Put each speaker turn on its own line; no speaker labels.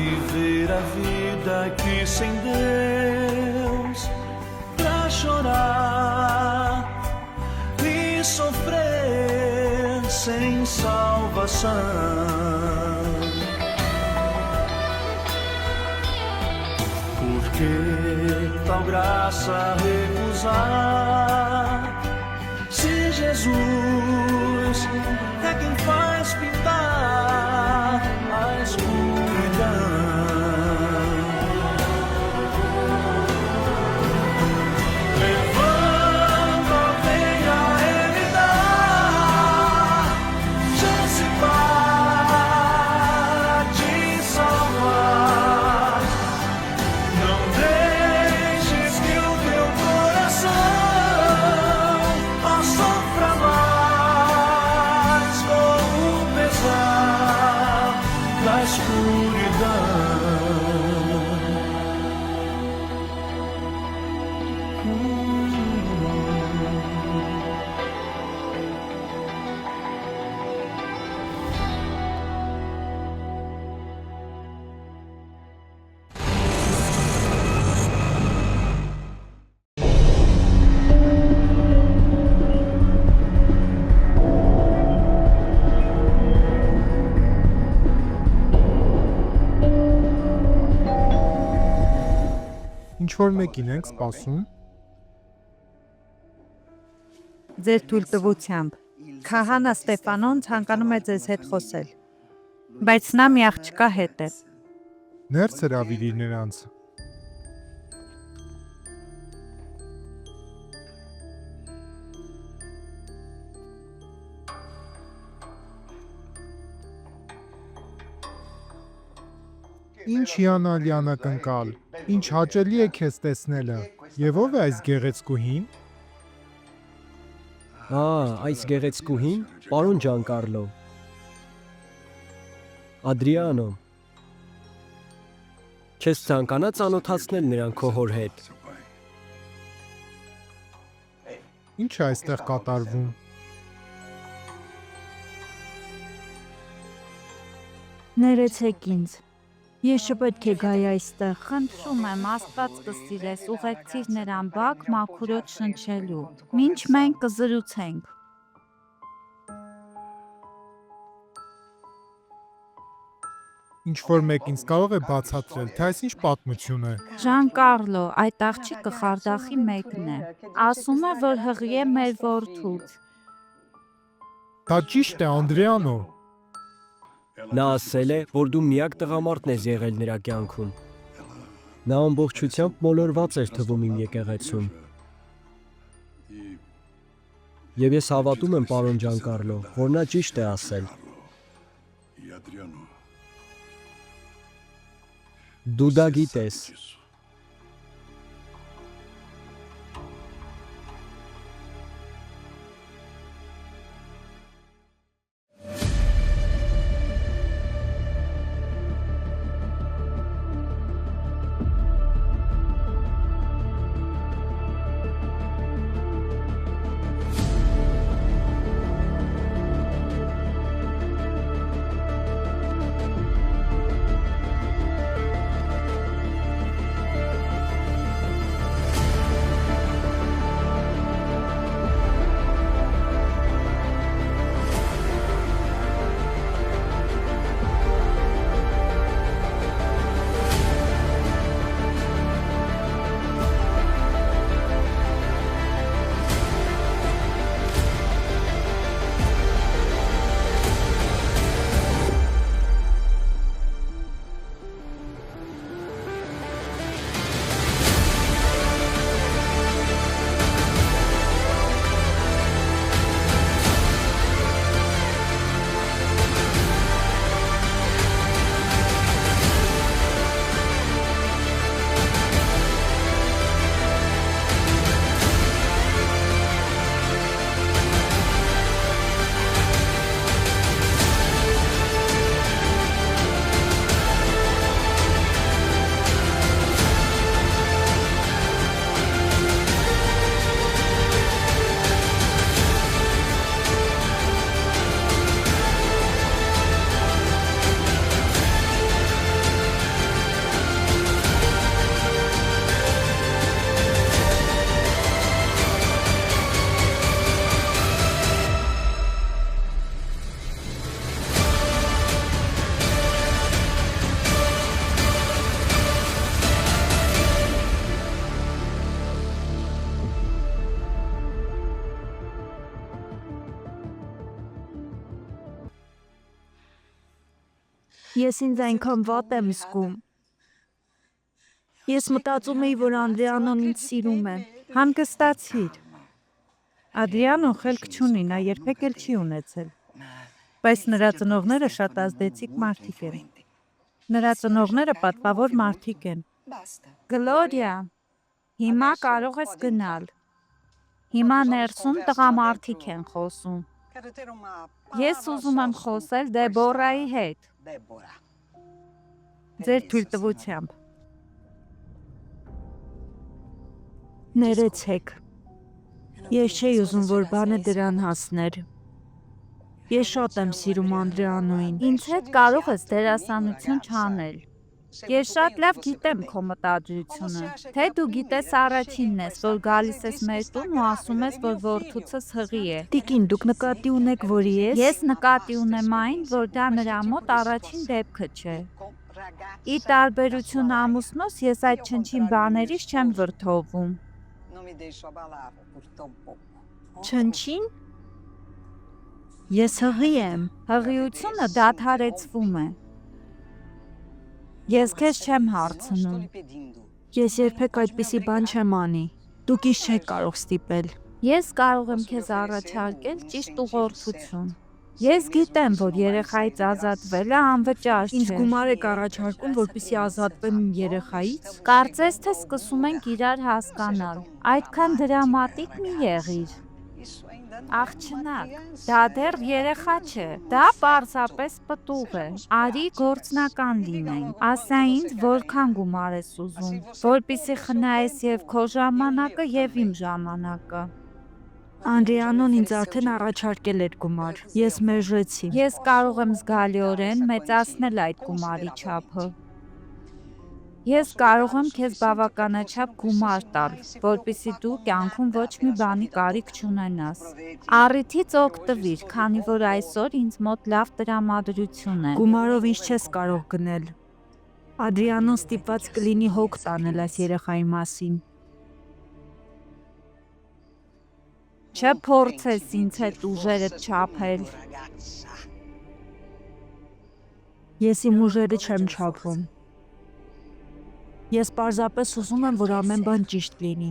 viver a vida aqui sem Deus, pra chorar e sofrer sem salvação. Por que tal graça recusar? Se Jesus é quem faz pintar a escuridão. Levanta, venha Ele dar chance para te salvar. Não deixes que o teu coração sofra mais com o pesar da escuridão.
Ինչ-որ մեկին ենք սպասում։
Ձեր թույլտվությամբ Քահանա Ստեֆանոն ցանկանում է ձեզ հետ խոսել, բայց նա մի աղջկա հետ է։
Ներս հրավիրի նրանց։ Ինչ հիանալի անակնկալ, ինչ հաճելի է քեզ տեսնելը։ Եվ ով է այս գեղեցկուհին։
Այս գեղեցկուհին, պարոն Ջանկարլո։ Ադրիանո։ Չես ցանկանա ծանոթացնել նրան քո հոր հետ։
Ինչ է այստեղ կատարվում։
Ներեցեք ինձ։ Ես չպետք է գայի այստեղ, խնդրում եմ, Աստված կսիրես, ուղեկցիր նրան բակ մաքուրոտ շնչելու, մինչ մենք կզրուցենք։
Ինչ-որ մեկ ինձ կարող է բացատրել, թե այս ինչ պատմություն է։
Ժանկարլո, այդ աղջիկը Խարդախի մեկն է։ Ասում է, որ հղի է մեր որդուց։
Դա ճիշտ է, Անդրեանո։
Նա ասել է, որ դու միակ տղամարդն ես եղել նրա կյանքում։ Նա ամբողջությամբ մոլորված էր թվում իմ եկեղեցում։ Եվ ես հավատում եմ, պարոն Ջանկարլո, որ նա ճիշտ է ասել։ Դու դա գիտես։
Ես ինձ այնքան վատ եմ զգում։ Ես մտածում էի, որ Անդրեանոն ինձ սիրում է։ Հանգստացիր։ Ադրիանոն խելք չունի, նա երբեք էլ չի ունեցել։ Բայց նրա ծնողները շատ ազդեցիկ մարդիկ են։ Նրա ծնողները պատվավոր մարդիկ են։ Գլորիա, հիմա կարող ես գնալ։ Հիմա ներսում տղամարդիկ են խոսում։ Ես ուզում եմ խոսել Դեբորայի հետ։ Ձեր թույլտվությամբ։ Ներեցեք։ Ես չէի ուզում, որ բանը դրան հասներ։ Ես շատ եմ սիրում Անդրեանոին։ Ինձ հետ կարող ես դերասանություն չանել։ Ես շատ լավ գիտեմ քո մտադրությունը։ Թե դու գիտես առաջինն ես, որ գալիս ես մեր տուն ու ասում ես, որ որդուցս հղի է։ Տիկին, դուք նկատի ունեք, որ ես նկատի ունեմ այն, որ դա նրա մոտ առաջին դեպքը չէ։ Ի տարբերություն ամուսնուս, ես այդ չնչին բաներից չեմ վրդովում։ Չնչին։ Ես հղի եմ։ Հղիությունը դադարեցվում է։ Ես քեզ չեմ հարցնում։ Ես երբեք այդպիսի բան չեմ անի։ Դուք ինձ չեք կարող ստիպել։ Ես կարող եմ քեզ առաջարկել ճիշտ ուղղորդություն։ Ես գիտեմ, որ երեխայից ազատվելը անվճար չէ։ Ինձ գումար եք առաջարկում, որպեսզի ազատվեմ իմ երեխայից։ Կարծես թե սկսում ենք իրար հասկանալ։ Այդքան դրամատիկ մի եղիր։ Աղջնակ, դա դեռ երեխա չէ, դա պարզապես պտուղ է, արի գործնական լինենք, ասա ինձ որքան գումար ես ուզում, որպեսզի խնայես և քո ժամանակը և իմ ժամանակը։ Անդրեանոն ինձ արդեն առաջարկել էր գումար, ես մերժեցի, ես կարող եմ զգալիորեն մեծացնել այդ գումարի չափը։ Ես կարող եմ քեզ բավականաչափ գումար տալ, որպեսզի դու կյանքում ոչ մի բանի կարիք չունենաս։ Առիթից օգտվիր, քանի որ այսօր ինձ մոտ լավ տրամադրություն է։ Գումարով ինձ չես կարող գնել։ Ադրիանոն ստիպված կլինի հոգ տանել այս երեխայի մասին։ Չփորձես ինձ հետ ուժերդ չափել։ Ես իմ ուժերը չեմ չափում։ Ես պարզապես ուզում եմ, որ ամեն բան ճիշտ լինի։